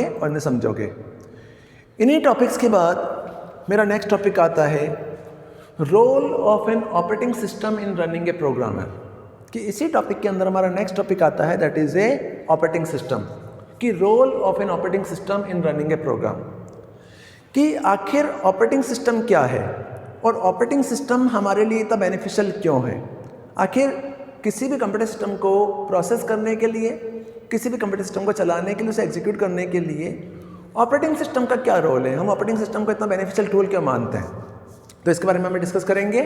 और इन्हें समझोगे। इन्हीं टॉपिक्स के बाद मेरा नेक्स्ट टॉपिक आता है role of an operating system in running a programmer. कि इसी टॉपिक के अंदर हमारा नेक्स्ट टॉपिक आता है that is a operating system. कि role of an operating system in running a program, कि आखिर ऑपरेटिंग सिस्टम क्या है और ऑपरेटिंग सिस्टम हमारे लिए इतना बेनिफिशियल क्यों है। आखिर किसी भी कंप्यूटर सिस्टम को प्रोसेस करने के लिए, किसी भी कंप्यूटर सिस्टम को चलाने के लिए, उसे एग्जीक्यूट करने के लिए ऑपरेटिंग सिस्टम का क्या रोल है, हम ऑपरेटिंग सिस्टम को इतना बेनिफिशियल टूल क्यों मानते हैं, तो इसके बारे में हम डिस्कस करेंगे।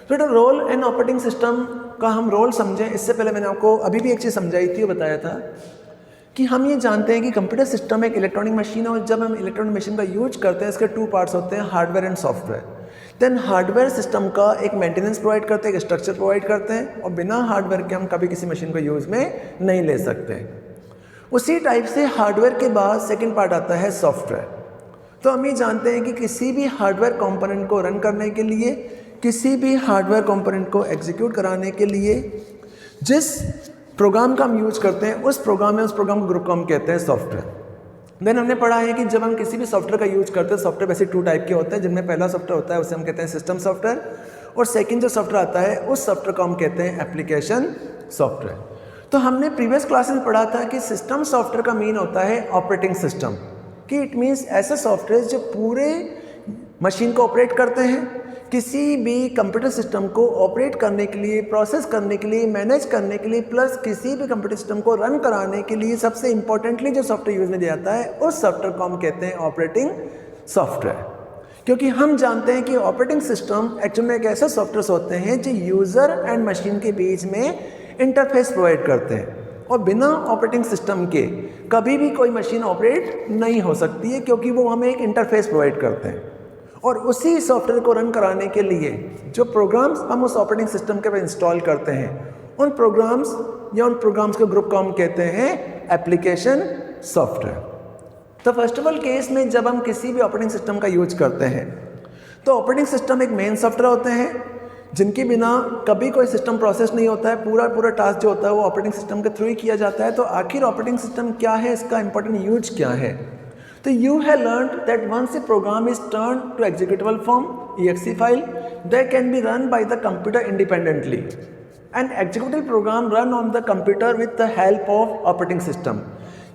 तो रोल इन ऑपरेटिंग सिस्टम का हम रोल समझें, इससे पहले मैंने आपको अभी भी एक चीज़ समझाई थी, बताया था कि हम ये जानते हैं कि कंप्यूटर सिस्टम एक इलेक्ट्रॉनिक मशीन है और जब हम इलेक्ट्रॉनिक मशीन का यूज करते हैं इसके टू पार्ट्स होते हैं, hardware and software. Then hardware system का एक मेंटेनेंस प्रोवाइड करते हैं, एक स्ट्रक्चर प्रोवाइड करते हैं और बिना हार्डवेयर के हम कभी किसी मशीन को यूज़ में नहीं ले सकते। उसी टाइप से हार्डवेयर के बाद सेकेंड पार्ट आता है सॉफ्टवेयर। तो हम ये जानते हैं कि किसी भी हार्डवेयर कंपोनेंट को रन करने के लिए, किसी भी हार्डवेयर कंपोनेंट को एग्जीक्यूट कराने के लिए जिस प्रोग्राम का हम यूज करते हैं उस प्रोग्राम को ग्रुप को हम कहते हैं सॉफ्टवेयर। देन हमने पढ़ा है कि जब हम किसी भी सॉफ्टवेयर का यूज करते हैं, सॉफ्टवेयर वैसे टू टाइप के होते हैं, जिनमें पहला सॉफ्टवेयर होता है उसे हम कहते हैं सिस्टम सॉफ्टवेयर और सेकंड जो सॉफ्टवेयर आता है उस सॉफ्टवेयर को हम कहते हैं एप्लीकेशन सॉफ्टवेयर। तो हमने प्रीवियस क्लासेस में पढ़ा था कि सिस्टम सॉफ्टवेयर का मीन होता है ऑपरेटिंग सिस्टम, कि इट मीन्स ऐसे सॉफ्टवेयर जो पूरे मशीन को ऑपरेट करते हैं, किसी भी कंप्यूटर सिस्टम को ऑपरेट करने के लिए, प्रोसेस करने के लिए, मैनेज करने के लिए, प्लस किसी भी कंप्यूटर सिस्टम को रन कराने के लिए सबसे इंपॉर्टेंटली जो सॉफ्टवेयर यूज में दिया जाता है उस सॉफ्टवेयर को हम कहते हैं ऑपरेटिंग सॉफ्टवेयर। क्योंकि हम जानते हैं कि ऑपरेटिंग सिस्टम एक्चुअली में एक ऐसे सॉफ्टवेयर होते हैं जो यूज़र एंड मशीन के बीच में इंटरफेस प्रोवाइड करते हैं और बिना ऑपरेटिंग सिस्टम के कभी भी कोई मशीन ऑपरेट नहीं हो सकती है, क्योंकि वो हमें एक इंटरफेस प्रोवाइड करते हैं। और उसी सॉफ्टवेयर को रन कराने के लिए जो प्रोग्राम्स हम उस ऑपरेटिंग सिस्टम के पे इंस्टॉल करते हैं, उन प्रोग्राम्स या उन प्रोग्राम्स के ग्रुप को हम कहते हैं एप्लीकेशन सॉफ्टवेयर। तो फर्स्ट ऑफ ऑल केस में जब हम किसी भी ऑपरेटिंग सिस्टम का यूज करते हैं तो ऑपरेटिंग सिस्टम एक मेन सॉफ्टवेयर होते हैं जिनके बिना कभी कोई सिस्टम प्रोसेस नहीं होता है, पूरा टास्क जो होता है वो ऑपरेटिंग सिस्टम के थ्रू ही किया जाता है। तो आखिर ऑपरेटिंग सिस्टम क्या है, इसका इंपॉर्टेंट यूज क्या है। तो you have learned that once a program is turned to executable form exe file, they can be run by the computer independently. An executable program run on the computer with the help of operating system.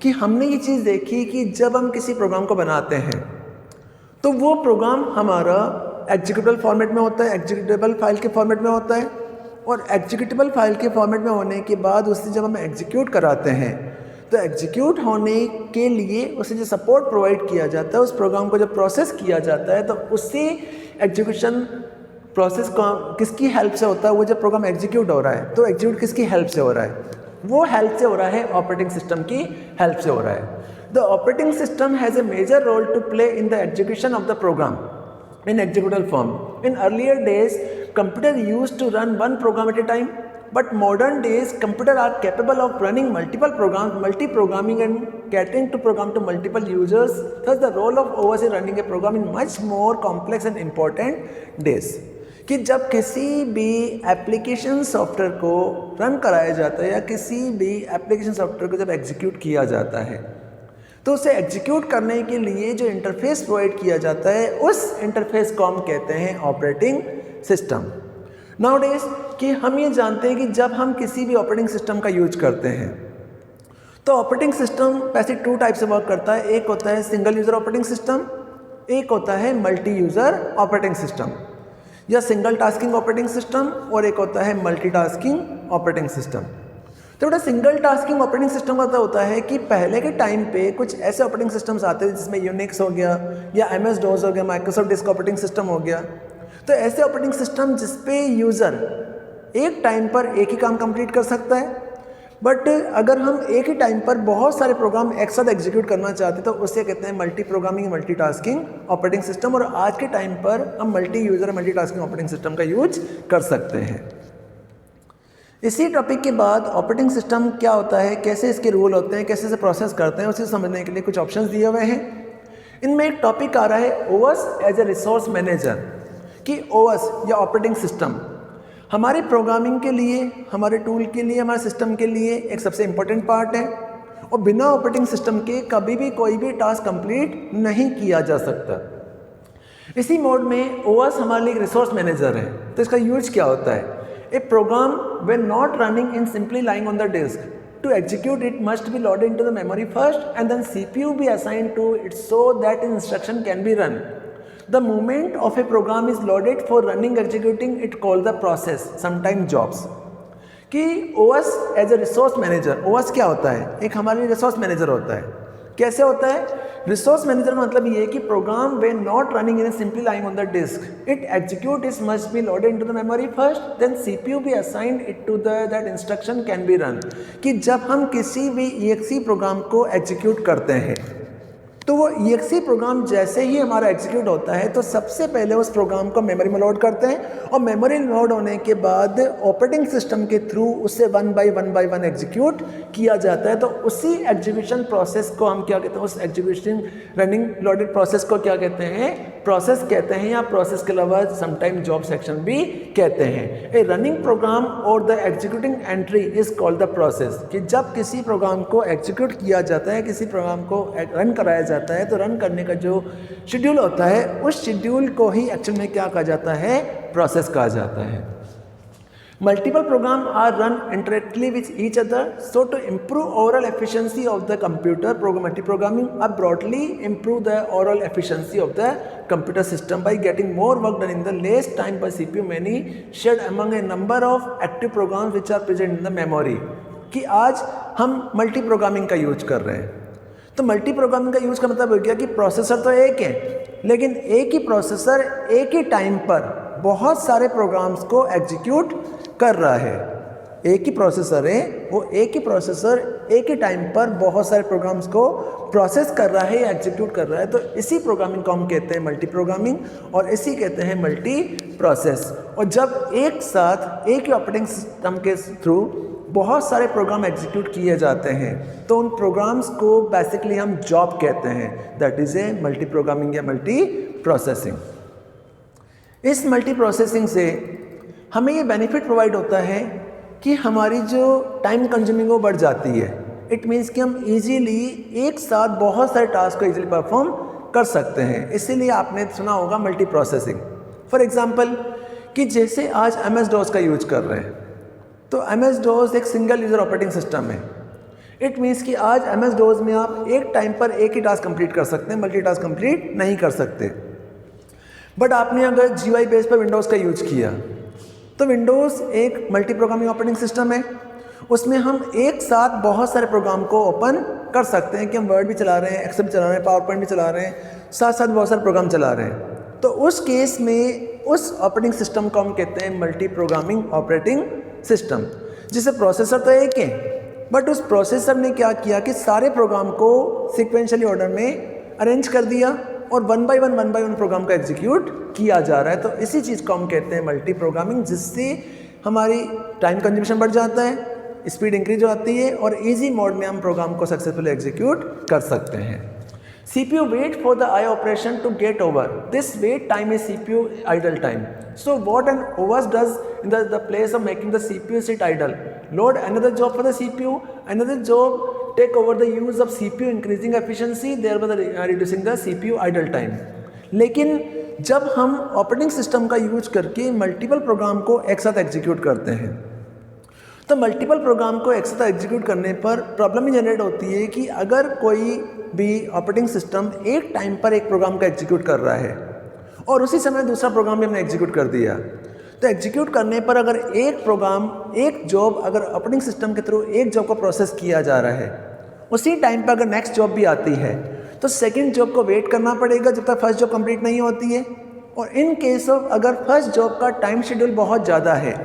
कि हमने ये चीज़ देखी कि जब हम किसी programme को बनाते हैं तो वो प्रोग्राम हमारा एग्जीक्यूटेबल फॉर्मेट में होता है, एग्जीक्यूटेबल फाइल के फॉर्मेट में होता है और एग्जीक्यूटेबल फाइल के फॉर्मेट में होने के बाद उससे जब हम एग्जीक्यूट कराते हैं तो एग्जीक्यूट होने के लिए उसे जो सपोर्ट प्रोवाइड किया जाता है, उस प्रोग्राम को जब प्रोसेस किया जाता है तो उससे एग्जीक्यूशन प्रोसेस किसकी हेल्प से होता है, वो जब प्रोग्राम एग्जीक्यूट हो रहा है तो एग्जीक्यूट किसकी हेल्प से हो रहा है, वो हेल्प से हो रहा है ऑपरेटिंग सिस्टम की हेल्प से हो रहा है। The operating system has a major role to play in the execution of the program in executable form. In earlier days, computer used to run one program at a time, but modern days, computer are capable of running multiple programs, multi-programming and catering to program to multiple users. Thus, the role of OS in running a program is much more complex and important days. कि जब किसी भी application software को run कराया जाता है या किसी भी एप्लीकेशन सॉफ्टवेयर को जब एग्जीक्यूट किया जाता है तो उसे एग्जीक्यूट करने के लिए जो इंटरफेस प्रोवाइड किया जाता है उस इंटरफेस को हम कहते हैं ऑपरेटिंग सिस्टम। नाउडेज कि हम ये जानते हैं कि जब हम किसी भी ऑपरेटिंग सिस्टम का यूज करते हैं तो ऑपरेटिंग सिस्टम वैसे टू टाइप से वर्क करता है। एक होता है सिंगल यूज़र ऑपरेटिंग सिस्टम, एक होता है मल्टी यूज़र ऑपरेटिंग सिस्टम या सिंगल टास्किंग ऑपरेटिंग सिस्टम और एक होता है मल्टीटास्किंग ऑपरेटिंग सिस्टम। तो बेटा सिंगल टास्किंग ऑपरेटिंग सिस्टम का होता है कि पहले के टाइम पे कुछ ऐसे ऑपरेटिंग सिस्टम्स आते थे जिसमें यूनिक्स हो गया या MS DOS हो गया, माइक्रोसॉफ्ट डिस्क ऑपरेटिंग सिस्टम हो गया। तो ऐसे ऑपरेटिंग सिस्टम जिसपे यूज़र एक टाइम पर एक ही काम कंप्लीट कर सकता है, बट अगर हम एक ही टाइम पर बहुत सारे प्रोग्राम एक साथ एग्जीक्यूट करना चाहते तो उसे कहते हैं multi programming multitasking operating system. और आज के टाइम पर हम multi user multitasking operating system का यूज कर सकते हैं। इसी टॉपिक के बाद ऑपरेटिंग सिस्टम क्या होता है, कैसे इसके रूल होते हैं, कैसे इसे प्रोसेस करते हैं, उसे समझने के लिए कुछ ऑप्शंस दिए हुए हैं। इनमें एक टॉपिक आ रहा है OS as a resource manager, कि OS या ऑपरेटिंग सिस्टम हमारे प्रोग्रामिंग के लिए, हमारे टूल के लिए, हमारे सिस्टम के लिए एक सबसे इम्पोर्टेंट पार्ट है और बिना ऑपरेटिंग सिस्टम के कभी भी कोई भी टास्क कंप्लीट नहीं किया जा सकता। इसी मोड में ओएस हमारे लिए एक रिसोर्स मैनेजर है। तो इसका यूज क्या होता है? A program when not running in simply lying on the disk, to execute it must be loaded into the memory first and then CPU be assigned to it so that instruction can be run. The moment of a program is loaded for running executing it called the process, sometimes jobs. कि OS as a resource manager, OS क्या होता है? एक हमारे resource manager होता है। कैसे होता है? रिसोर्स मैनेजर का मतलब ये है कि program were not running in simply lying on the disk, it execute it must be loaded into the memory first, then CPU be assigned it to that instruction can be run. कि जब हम किसी भी EXE programme को execute करते हैं तो वो EXE प्रोग्राम जैसे ही हमारा एग्जीक्यूट होता है तो सबसे पहले उस प्रोग्राम को मेमोरी में लोड करते हैं और मेमोरी लोड होने के बाद ऑपरेटिंग सिस्टम के थ्रू उसे वन बाय वन एग्जीक्यूट किया जाता है। तो उसी एग्जीक्यूशन प्रोसेस को हम क्या कहते हैं? उस एग्जीक्यूशन रनिंग लोडेड प्रोसेस को क्या कहते हैं? प्रोसेस कहते हैं, या प्रोसेस के अलावा समटाइम जॉब सेक्शन भी कहते हैं। ए रनिंग प्रोग्राम और the executing entry is called the process. कि जब किसी प्रोग्राम को एग्जीक्यूट किया जाता है, किसी प्रोग्राम को रन कराया जाता है, तो रन करने का जो शेड्यूल होता है उस शेड्यूल को ही एक्चुअल में क्या कहा जाता है? प्रोसेस कहा जाता है। Multiple programs are run interactively with each other, so to improve overall efficiency of the computer, multi-programming are broadly improve the overall efficiency of the computer system by getting more work done in the less time by CPU, many shared among a number of active programs which are present in the memory। कि आज हम multi programming का use कर रहे हैं। तो multi programming का use का मतलब हो गया कि प्रोसेसर तो एक है, लेकिन एक ही प्रोसेसर एक ही टाइम पर बहुत सारे प्रोग्राम्स को एग्जीक्यूट कर रहा है। एक ही प्रोसेसर है, वो एक ही प्रोसेसर एक ही टाइम पर बहुत सारे प्रोग्राम्स को प्रोसेस कर रहा है या एग्जीक्यूट कर रहा है। तो इसी प्रोग्रामिंग को हम कहते हैं मल्टी प्रोग्रामिंग और इसी कहते हैं मल्टी प्रोसेस। और जब एक साथ एक ही ऑपरेटिंग सिस्टम के थ्रू बहुत सारे प्रोग्राम एग्जीक्यूट किए जाते हैं तो उन प्रोग्राम्स को बेसिकली हम जॉब कहते हैं। That is a multi programming या मल्टी प्रोसेसिंग। इस मल्टी प्रोसेसिंग से हमें ये बेनिफिट प्रोवाइड होता है कि हमारी जो टाइम कंज्यूमिंग वो बढ़ जाती है। इट मीन्स कि हम इजीली एक साथ बहुत सारे टास्क को इजीली परफॉर्म कर सकते हैं। इसीलिए आपने सुना होगा मल्टी प्रोसेसिंग। फॉर एग्जांपल कि जैसे आज MS-DOS का यूज कर रहे हैं, तो MS-DOS एक सिंगल यूज़र ऑपरेटिंग सिस्टम है। इट मीन्स कि आज MS-DOS में आप एक टाइम पर एक ही टास्क कंप्लीट कर सकते हैं, मल्टी टास्क कंप्लीट नहीं कर सकते। बट आपने अगर GUI बेस पर विंडोज़ का यूज किया तो विंडोज़ एक मल्टी प्रोग्रामिंग ऑपरेटिंग सिस्टम है। उसमें हम एक साथ बहुत सारे प्रोग्राम को ओपन कर सकते हैं कि हम वर्ड भी चला रहे हैं, एक्सेल भी चला रहे हैं, पावर पॉइंट भी चला रहे हैं, साथ साथ बहुत सारे प्रोग्राम चला रहे हैं। तो उस केस में उस ऑपरेटिंग सिस्टम को हम कहते हैं मल्टी प्रोग्रामिंग ऑपरेटिंग सिस्टम। जिसे प्रोसेसर तो एक है, बट उस प्रोसेसर ने क्या किया कि सारे प्रोग्राम को सिक्वेंशियली ऑर्डर में अरेंज कर दिया और वन बाय वन प्रोग्राम का एग्जीक्यूट किया जा रहा है। तो इसी चीज़ को हम कहते हैं मल्टी प्रोग्रामिंग, जिससे हमारी टाइम कंज्यूमेशन बढ़ जाता है, स्पीड इंक्रीज होती है और इजी मोड में हम प्रोग्राम को सक्सेसफुली एग्जीक्यूट कर सकते हैं। CPU wait for the I operation to get over. This wait time is CPU idle time. So what an OS does in the place of making the CPU sit idle, load another job for the CPU, another job take over the use of CPU, increasing efficiency, thereby reducing the CPU idle time. लेकिन जब हम operating system का use करके multiple program को एक साथ execute करते हैं तो मल्टीपल प्रोग्राम को एक साथ एग्जीक्यूट करने पर प्रॉब्लम ही जनरेट होती है कि अगर कोई भी ऑपरेटिंग सिस्टम एक टाइम पर एक प्रोग्राम का एग्जीक्यूट कर रहा है और उसी समय दूसरा प्रोग्राम भी हमने एग्जीक्यूट कर दिया, तो एग्जीक्यूट करने पर अगर एक प्रोग्राम एक जॉब अगर ऑपरेटिंग सिस्टम के थ्रू एक जॉब को प्रोसेस किया जा रहा है, उसी टाइम पर अगर नेक्स्ट जॉब भी आती है तो सेकेंड जॉब को वेट करना पड़ेगा जब तक फर्स्ट जॉब कंप्लीट नहीं होती है। और इन केस ऑफ अगर फर्स्ट जॉब का टाइम शेड्यूल बहुत ज़्यादा है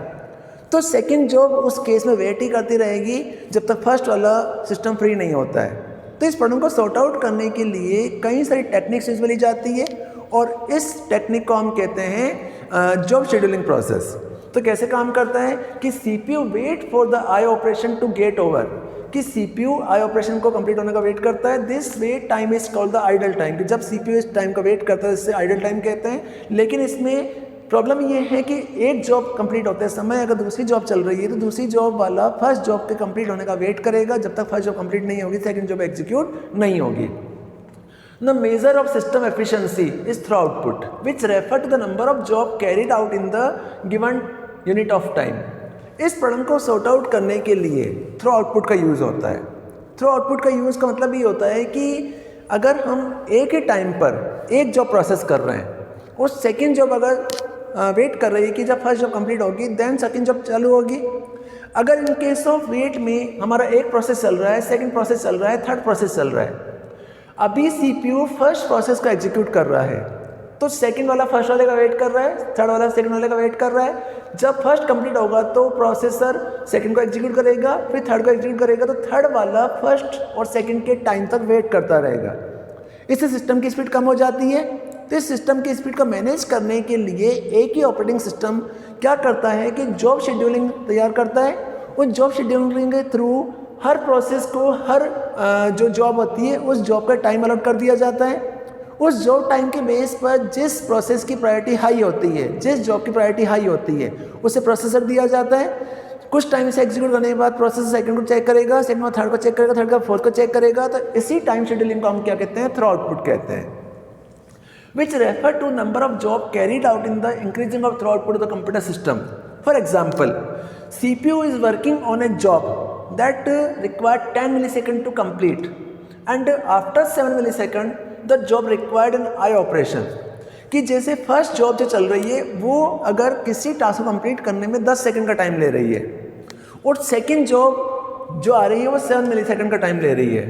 तो सेकेंड जॉब उस केस में वेट ही करती रहेगी जब तक फर्स्ट वाला सिस्टम फ्री नहीं होता है। तो इस प्रॉब्लम को सॉर्ट आउट करने के लिए कई सारी टेक्निक्स यूज ली जाती है और इस टेक्निक को हम कहते हैं जॉब शेड्यूलिंग प्रोसेस। तो कैसे काम करता है कि CPU wait for the I operation to get over, कि CPU आई ऑपरेशन को कंप्लीट होने का वेट करता है। This wait time is called the idle time, कि जब CPU इस टाइम का वेट करता है इससे आइडल टाइम कहते हैं। लेकिन इसमें प्रॉब्लम ये है कि एक जॉब कंप्लीट होते समय अगर दूसरी जॉब चल रही है तो दूसरी जॉब वाला फर्स्ट जॉब के कंप्लीट होने का वेट करेगा, जब तक फर्स्ट जॉब कंप्लीट नहीं होगी सेकंड जॉब एग्जीक्यूट नहीं होगी। The measure of system efficiency is through output, which refer to the number of job carried out in the given unit of time. इस प्रॉब्लम को sort out करने के लिए through output का use होता है। थ्रू आउटपुट का use का मतलब ये होता है कि अगर हम एक ही टाइम पर एक जॉब प्रोसेस कर रहे हैं और सेकेंड जॉब अगर वेट कर रही है कि जब फर्स्ट जॉब कंप्लीट होगी देन सेकेंड जॉब चालू होगी। अगर इन केस ऑफ वेट में हमारा एक प्रोसेस चल रहा है, सेकेंड प्रोसेस चल रहा है, थर्ड प्रोसेस चल रहा है, अभी CPU फर्स्ट प्रोसेस को एग्जीक्यूट कर रहा है तो सेकंड वाला फर्स्ट वाले का वेट कर रहा है, थर्ड वाला सेकंड वाले का वेट कर रहा है। जब फर्स्ट कंप्लीट होगा तो प्रोसेसर सेकंड को एग्जीक्यूट करेगा, फिर थर्ड को एग्जीक्यूट करेगा, तो थर्ड वाला फर्स्ट और सेकंड के टाइम तक वेट करता रहेगा। इससे सिस्टम की स्पीड कम हो जाती है। तो इस सिस्टम की स्पीड को मैनेज करने के लिए एक ही ऑपरेटिंग सिस्टम क्या करता है कि जॉब शेड्यूलिंग तैयार करता है। उस जॉब शेड्यूलिंग के थ्रू हर प्रोसेस को हर जो जॉब होती है उस जॉब का टाइम अलॉट कर दिया जाता है। उस जॉब टाइम के बेस पर जिस प्रोसेस की प्रायोरिटी हाई होती है, जिस जॉब की प्रायोरिटी हाई होती है, उसे प्रोसेसर दिया जाता है। कुछ टाइम से एग्जीक्यूट करने के बाद प्रोसेसर सेकंड को चेक करेगा, सेकंड को थर्ड को चेक करेगा, थर्ड को फोर्थ को चेक करेगा। तो इसी टाइम शेड्यूलिंग को हम क्या कहते हैं, थ्रू आउटपुट कहते हैं, which refer to number of job carried out in the increasing of through output of the computer system. For example, CPU is working on a job that required 10 millisecond to complete, and after 7 millisecond the job required an eye operation. कि जैसे first job जो चल रही है वो अगर किसी task को कंप्लीट करने में 10 सेकंड का टाइम ले रही है और सेकंड जॉब जो आ रही है वो 7 मिलीसेकंड का टाइम ले रही है,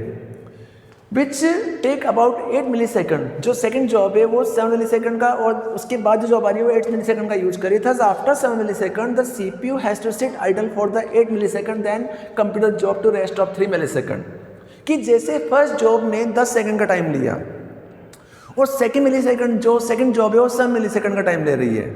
विच टेक अबाउट 8 मिलीसेकंड। जो सेकंड जॉब है वो 7 मिलीसेकंड का और उसके बाद जो जॉब आ रही है वो 8 मिलीसेकंड का यूज करी था। After 7 millisecond the CPU has to sit idle for the 8 millisecond then complete the job to rest of 3 millisecond. कि जैसे फर्स्ट जॉब ने 10 सेकंड का टाइम लिया और सेकंड मिलीसेकंड जो सेकंड जॉब है वो 7 मिलीसेकंड का टाइम ले रही है,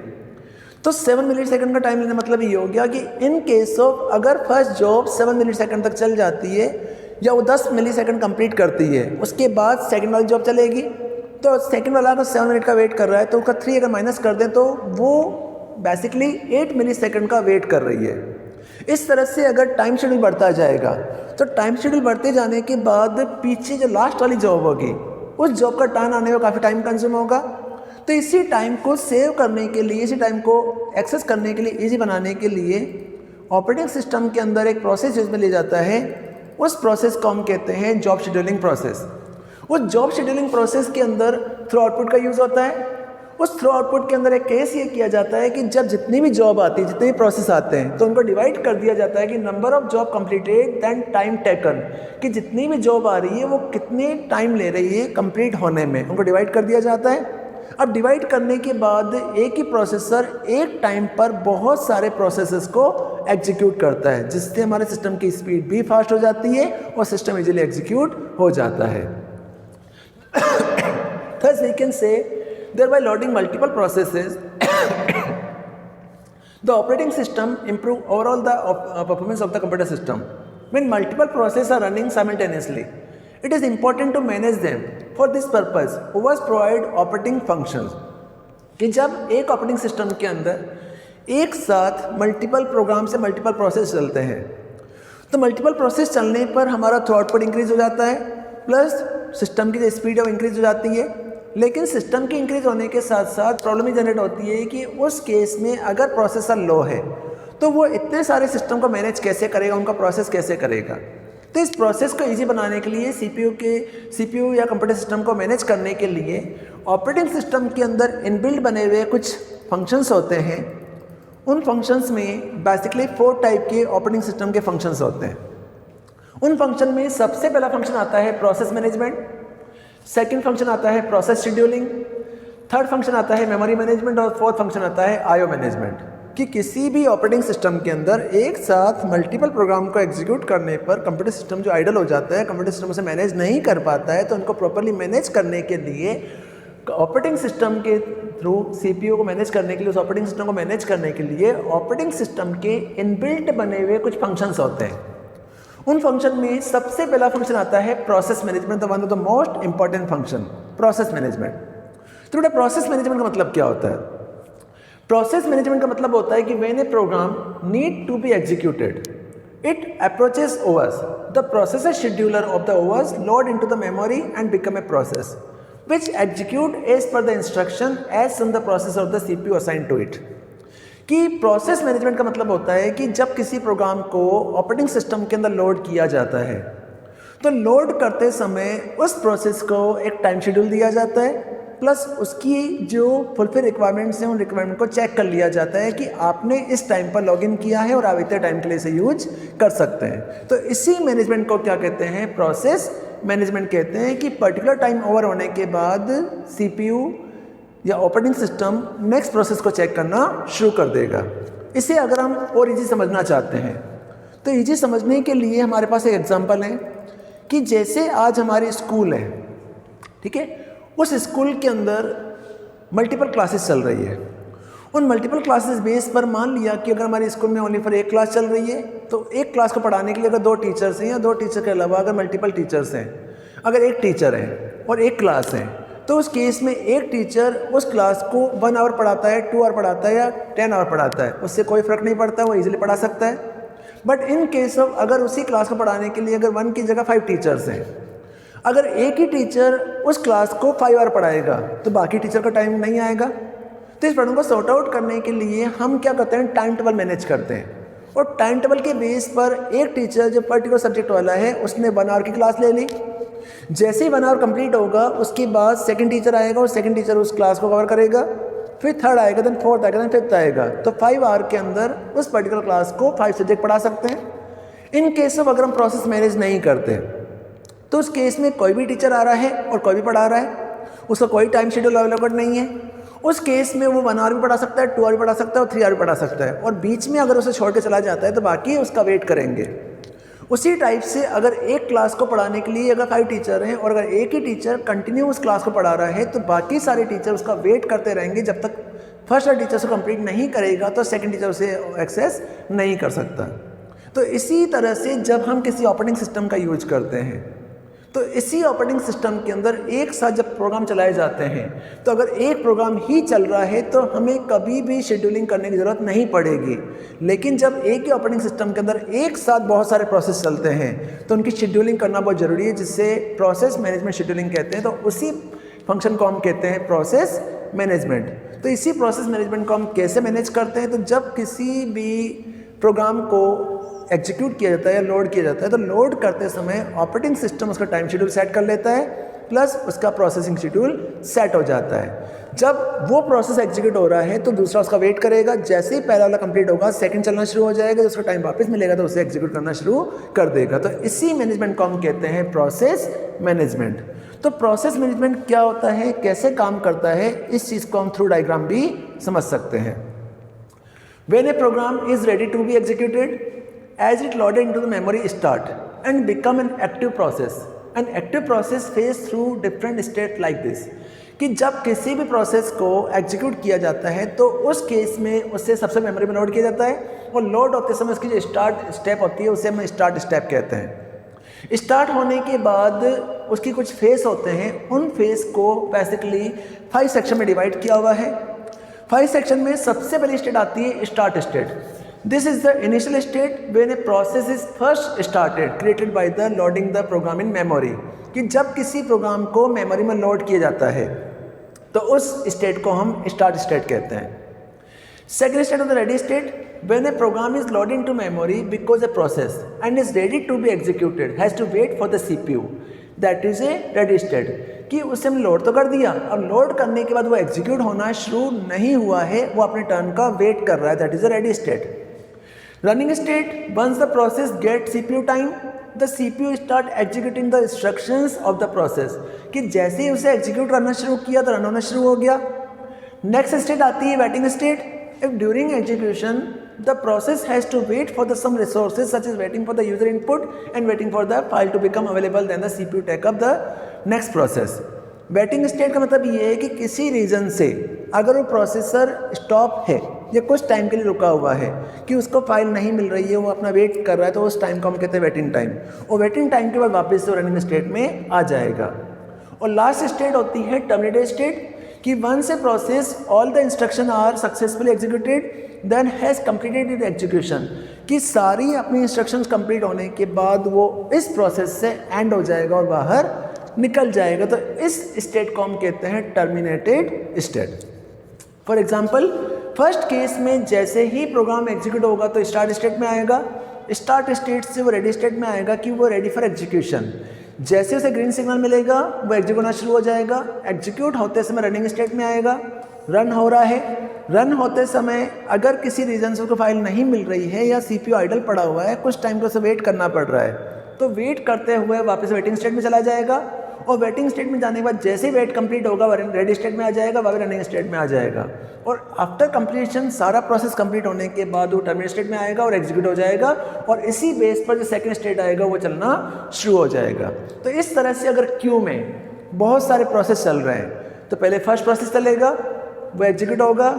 तो 7 मिलीसेकंड का टाइम लेने मतलब ये हो गया कि इन केस ऑफ अगर फर्स्ट जॉब 7 मिलीसेकंड तक चल जाती है या वो 10 मिलीसेकंड कंप्लीट करती है उसके बाद सेकंड वाली जॉब चलेगी, तो सेकंड वाला अगर 7 मिनट का वेट कर रहा है तो उसका 3 अगर माइनस कर दें तो वो बेसिकली 8 मिलीसेकंड का वेट कर रही है। इस तरह से अगर टाइम शेड्यूल बढ़ता जाएगा तो टाइम शेड्यूल बढ़ते जाने के बाद पीछे जो लास्ट वाली जॉब होगी उस जॉब का टर्न आने में काफ़ी टाइम कंज्यूम होगा। तो इसी टाइम को सेव करने के लिए, इसी टाइम को एक्सेस करने के लिए, इजी बनाने के लिए ऑपरेटिंग सिस्टम के अंदर एक प्रोसेस यूज में लिया जाता है। उस प्रोसेस को हम कहते हैं जॉब शेड्यूलिंग प्रोसेस। उस जॉब शेड्यूलिंग प्रोसेस के अंदर थ्रू आउटपुट का यूज़ होता है। उस थ्रू आउटपुट के अंदर एक केस ये किया जाता है कि जब जितनी भी जॉब आती है, जितने भी प्रोसेस आते हैं तो उनको डिवाइड कर दिया जाता है कि number of job completed than time taken, कि जितनी भी जॉब आ रही है वो कितने टाइम ले रही है कंप्लीट होने में, उनको डिवाइड कर दिया जाता है। अब डिवाइड करने के बाद एक ही प्रोसेसर एक टाइम पर बहुत सारे प्रोसेसेस को एग्जीक्यूट करता है, जिससे हमारे सिस्टम की स्पीड भी फास्ट हो जाती है और सिस्टम इजीली एग्जीक्यूट हो जाता है। Thus we can say, thereby loading multiple processes, the operating system improve overall the performance of the computer system. When multiple processes are running simultaneously, it is important to manage them. For this purpose, OS provide operating functions. कि जब एक operating system के अंदर एक साथ multiple program से multiple process चलते हैं तो मल्टीपल प्रोसेस चलने पर हमारा थ्रू आउटपुट इंक्रीज हो जाता है, प्लस सिस्टम की जो स्पीड है वो इंक्रीज हो जाती है। लेकिन सिस्टम की इंक्रीज होने के साथ साथ प्रॉब्लम ही जनरेट होती है कि उस केस में अगर प्रोसेसर लो है तो वो इतने सारे सिस्टम को मैनेज कैसे करेगा, उनका प्रोसेस कैसे करेगा। तो इस प्रोसेस को इजी बनाने के लिए CPU या कंप्यूटर सिस्टम को मैनेज करने के लिए ऑपरेटिंग सिस्टम के अंदर इनबिल्ट बने हुए कुछ फंक्शंस होते हैं। उन फंक्शंस में बेसिकली 4 टाइप के ऑपरेटिंग सिस्टम के फंक्शंस होते हैं। उन फंक्शन में सबसे पहला फंक्शन आता है प्रोसेस मैनेजमेंट, सेकंड फंक्शन आता है प्रोसेस शेड्यूलिंग, थर्ड फंक्शन आता है मेमोरी मैनेजमेंट और फोर्थ फंक्शन आता है आईओ मैनेजमेंट। कि किसी भी ऑपरेटिंग सिस्टम के अंदर एक साथ मल्टीपल प्रोग्राम को एग्जीक्यूट करने पर कंप्यूटर सिस्टम जो आइडल हो जाता है, कंप्यूटर सिस्टम उसे मैनेज नहीं कर पाता है, तो उनको प्रॉपर्ली मैनेज करने के लिए ऑपरेटिंग सिस्टम के थ्रू CPU को मैनेज करने के लिए, उस ऑपरेटिंग सिस्टम को मैनेज करने के लिए ऑपरेटिंग सिस्टम के इनबिल्ट बने हुए कुछ फंक्शंस होते हैं। उन फंक्शन में सबसे पहला फंक्शन आता है process management, the one of the most important function process management. तो बेटा प्रोसेस मैनेजमेंट का मतलब क्या होता है? प्रोसेस मैनेजमेंट का मतलब होता है कि when a program need to be executed it approaches OS. The processor scheduler of the OS load into the memory and become a process which execute as per the instruction as in the process of the CPU assigned to it. कि process management का मतलब होता है कि जब किसी programme को operating system के अंदर लोड किया जाता है तो लोड करते समय उस प्रोसेस को एक टाइम शेड्यूल दिया जाता है, प्लस उसकी जो फुलफिल रिक्वायरमेंट्स हैं उन रिक्वायरमेंट को चेक कर लिया जाता है कि आपने इस टाइम पर लॉगिन किया है और आप इतने टाइम के लिए इसे यूज कर सकते हैं। तो इसी मैनेजमेंट को क्या कहते हैं? प्रोसेस मैनेजमेंट कहते हैं कि पर्टिकुलर टाइम ओवर होने के बाद CPU या ऑपरेटिंग सिस्टम नेक्स्ट प्रोसेस को चेक करना शुरू कर देगा। इसे अगर हम और ईजी समझना चाहते हैं तो ईजी समझने के लिए हमारे पास एक एग्जांपल है कि जैसे आज हमारी स्कूल है, ठीक है, उस स्कूल के अंदर मल्टीपल क्लासेस चल रही है। उन मल्टीपल क्लासेस बेस पर मान लिया कि अगर हमारे स्कूल में ओनली फॉर एक क्लास चल रही है तो एक क्लास को पढ़ाने के लिए अगर 2 टीचर्स हैं या 2 टीचर के अलावा अगर मल्टीपल टीचर्स हैं, अगर एक टीचर है और एक क्लास है तो उस केस में एक टीचर उस क्लास को 1 आवर पढ़ाता है, 2 आवर पढ़ाता है या 10 आवर पढ़ाता है, उससे कोई फ़र्क नहीं पड़ता, वो ईजिली पढ़ा सकता है। बट इन केस ऑफ अगर उसी क्लास को पढ़ाने के लिए अगर 1 की जगह 5 टेचर्स हैं, अगर एक ही टीचर उस क्लास को 5 आवर पढ़ाएगा तो बाकी टीचर का टाइम नहीं आएगा। तो इस प्रॉब्लम को सॉर्ट आउट करने के लिए हम क्या करते हैं? टाइम टेबल मैनेज करते हैं और टाइम टेबल के बेस पर एक टीचर जो पर्टिकुलर सब्जेक्ट वाला है उसने 1 आवर की क्लास ले ली। जैसे ही 1 आवर कंप्लीट होगा उसके बाद सेकंड टीचर आएगा और सेकंड टीचर उस क्लास को कवर करेगा, फिर थर्ड आएगा, देन फोर्थ आएगा, देन फिफ्थ आएगा। तो 5 आवर के अंदर उस पर्टिकुलर क्लास को 5 सब्जेक्ट पढ़ा सकते हैं। इन केस ऑफ अगर हम प्रोसेस मैनेज नहीं करते तो उस केस में कोई भी टीचर आ रहा है और कोई भी पढ़ा रहा है, उसका कोई टाइम शेड्यूल अवेलेबल नहीं है। उस केस में वो 1 आवर भी पढ़ा सकता है, 2 आवर भी पढ़ा सकता है और 3 आवर भी पढ़ा सकता है, और बीच में अगर उसे छोड़ के चला जाता है तो बाकी उसका वेट करेंगे। उसी टाइप से अगर एक क्लास को पढ़ाने के लिए अगर 5 टीचर हैं और अगर एक ही टीचर कंटिन्यू उस क्लास को पढ़ा रहा है तो बाकी सारे टीचर उसका वेट करते रहेंगे जब तक फर्स्ट टीचर से कंप्लीट नहीं करेगा तो सेकंड टीचर उसे एक्सेस नहीं कर सकता। तो इसी तरह से जब हम किसी ऑपरेटिंग सिस्टम का यूज करते हैं तो इसी ऑपरेटिंग सिस्टम के अंदर एक साथ जब प्रोग्राम चलाए जाते हैं तो अगर एक प्रोग्राम ही चल रहा है तो हमें कभी भी शेड्यूलिंग करने की ज़रूरत नहीं पड़ेगी। लेकिन जब एक ही ऑपरेटिंग सिस्टम के अंदर एक साथ बहुत सारे प्रोसेस चलते हैं तो उनकी शेड्यूलिंग करना बहुत ज़रूरी है, जिससे प्रोसेस मैनेजमेंट शेड्यूलिंग कहते हैं। तो उसी फंक्शन को हम कहते हैं प्रोसेस मैनेजमेंट। तो इसी प्रोसेस मैनेजमेंट को हम कैसे मैनेज करते हैं? तो जब किसी भी प्रोग्राम को एग्जीक्यूट किया जाता है या लोड किया जाता है तो लोड करते समय ऑपरेटिंग सिस्टम उसका टाइम शेड्यूल सेट कर लेता है, प्लस उसका प्रोसेसिंग शेड्यूल सेट हो जाता है। जब वो प्रोसेस एग्जीक्यूट हो रहा है तो दूसरा उसका वेट करेगा, जैसे ही पहला वाला कंप्लीट होगा सेकंड चलना शुरू हो जाएगा, उसका टाइम वापस मिलेगा तो उसे एग्जीक्यूट करना शुरू कर देगा। तो इसी मैनेजमेंट को हम कहते हैं प्रोसेस मैनेजमेंट। तो प्रोसेस मैनेजमेंट क्या होता है, कैसे काम करता है, इस चीज़ को हम थ्रू डायग्राम भी समझ सकते हैं। When a program is ready to be executed, as it loaded into the memory start and become an active process. An active process phase through different state like this. कि जब किसी भी process को execute किया जाता है तो उस केस में उससे सबसे मेमोरी में लोड किया जाता है और लोड होते समय उसकी जो स्टार्ट स्टेप होती है उसे हम स्टार्ट स्टेप कहते हैं। स्टार्ट होने के बाद उसकी कुछ फेस होते हैं, उन फेस को बेसिकली 5 सेक्शन में डिवाइड किया हुआ है। 5 सेक्शन में सबसे पहली स्टेट आती है start state. This is the initial state when a process is first started created by the loading the program in memory। कि जब किसी प्रोग्राम को मेमोरी में लोड किया जाता है तो उस स्टेट को हम स्टार्ट स्टेट कहते हैं। Second state of the ready state when a program is loaded into memory because a process and is ready to be executed has to wait for the CPU, that is a ready state। कि उसे हमने load तो कर दिया, अब load करने के बाद वो एग्जीक्यूट होना शुरू नहीं हुआ है, वो अपने टर्न का वेट कर रहा है, that is a ready state. Running state, once the process get CPU time the CPU start executing the instructions of the process. कि जैसे ही उसे एग्जीक्यूट करना शुरू किया तो रन होना शुरू हो गया। नेक्स्ट स्टेट आती है waiting state. If during execution the process has to wait for the some resources such as waiting for the user input and waiting for the file to become available, then the CPU take up the next process। Waiting state का मतलब ये है कि किसी reason से अगर वो processor stop है या कुछ टाइम के लिए रुका हुआ है कि उसको फाइल नहीं मिल रही है, वो अपना वेट कर रहा है, तो उस टाइम को हम कहते हैं वेटिंग टाइम। और वेटिंग टाइम के बाद वापस से रनिंग स्टेट में आ जाएगा। और लास्ट स्टेट होती है टर्मिनेटेड स्टेट। कि कि once a process all the instruction are successfully executed then has completed its execution, कि सारी अपनी इंस्ट्रक्शंस कंप्लीट होने के बाद वो इस प्रोसेस से एंड हो जाएगा और बाहर निकल जाएगा। तो इस स्टेट को हम कहते हैं terminated state. For example first case में जैसे ही प्रोग्राम एग्जीक्यूट होगा तो स्टार्ट स्टेट में आएगा, स्टार्ट स्टेट से वो रेडी स्टेट में आएगा कि वो रेडी फॉर एग्जीक्यूशन। जैसे उसे ग्रीन सिग्नल मिलेगा वो एग्जीक्यूट होना शुरू हो जाएगा, एग्जीक्यूट होते समय रनिंग स्टेट में आएगा, रन हो रहा है। रन होते समय अगर किसी रीजन से उसको फाइल नहीं मिल रही है या सीपीयू आइडल पड़ा हुआ है, कुछ टाइम को उसे वेट करना पड़ रहा है, तो वेट करते हुए वापस वेटिंग स्टेट में चला जाएगा और वेटिंग स्टेट में जाने के बाद जैसे ही वेट कंप्लीट होगा रेडी स्टेट में आ जाएगा, वापस रनिंग स्टेट में आ जाएगा और आफ्टर कंप्लीशन सारा प्रोसेस कंप्लीट होने के बाद वो टर्मिनेट स्टेट में आएगा और एग्जीक्यूट हो जाएगा और इसी बेस पर जो सेकंड स्टेट आएगा वो चलना शुरू हो जाएगा। तो इस तरह से अगर क्यू में बहुत सारे प्रोसेस चल रहे हैं तो पहले फर्स्ट प्रोसेस चलेगा, वो एग्जीक्यूट होगा,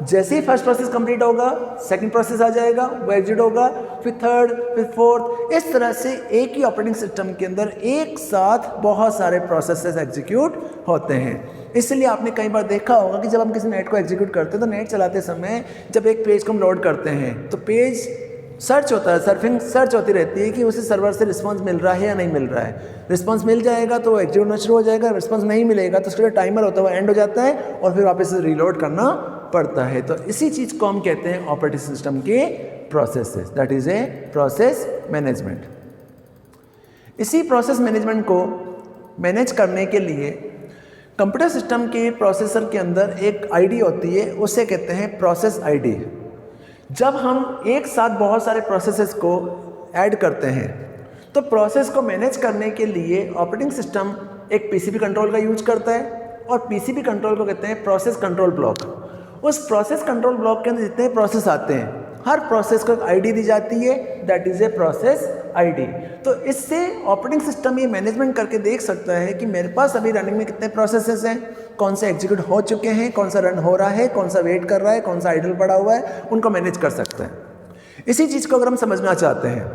जैसे ही फर्स्ट प्रोसेस कंप्लीट होगा सेकंड प्रोसेस आ जाएगा, वो एग्जीक्यूट होगा, फिर थर्ड, फिर फोर्थ। इस तरह से एक ही ऑपरेटिंग सिस्टम के अंदर एक साथ बहुत सारे प्रोसेसेस एग्जीक्यूट होते हैं। इसलिए आपने कई बार देखा होगा कि जब हम किसी नेट को एग्जीक्यूट करते हैं तो नेट चलाते समय जब एक पेज को हम लोड करते हैं तो पेज सर्च होता है, सर्फिंग सर्च होती रहती है कि उसे सर्वर से रिस्पांस मिल रहा है या नहीं मिल रहा है। रिस्पांस मिल जाएगा तो वो एग्जीक्यूट होना शुरू हो जाएगा, रिस्पांस नहीं मिलेगा तो उसका जो टाइमर होता है वो एंड हो जाता है और फिर वापस से रीलोड करना पड़ता है। तो इसी चीज़ को हम कहते हैं ऑपरेटिंग सिस्टम के processes, that is a process management. इसी प्रोसेस मैनेजमेंट को मैनेज करने के लिए कंप्यूटर सिस्टम के प्रोसेसर के अंदर एक आईडी होती है, उसे कहते हैं प्रोसेस आईडी। जब हम एक साथ बहुत सारे प्रोसेसेस को ऐड करते हैं तो प्रोसेस को मैनेज करने के लिए ऑपरेटिंग सिस्टम एक पीसीबी कंट्रोल का यूज करता है और पीसीबी कंट्रोल को कहते हैं प्रोसेस कंट्रोल ब्लॉक। उस प्रोसेस कंट्रोल ब्लॉक के अंदर जितने प्रोसेस आते हैं हर प्रोसेस को एक आईडी दी जाती है, that is a process ID. तो इससे ऑपरेटिंग सिस्टम ये मैनेजमेंट करके देख सकता है कि मेरे पास अभी रनिंग में कितने प्रोसेसेस हैं, कौन से एग्जीक्यूट हो चुके हैं, कौन सा रन हो रहा है, कौन सा वेट कर रहा है, कौन सा आइडल पड़ा हुआ है, उनको मैनेज कर सकते हैं। इसी चीज़ को अगर हम समझना चाहते हैं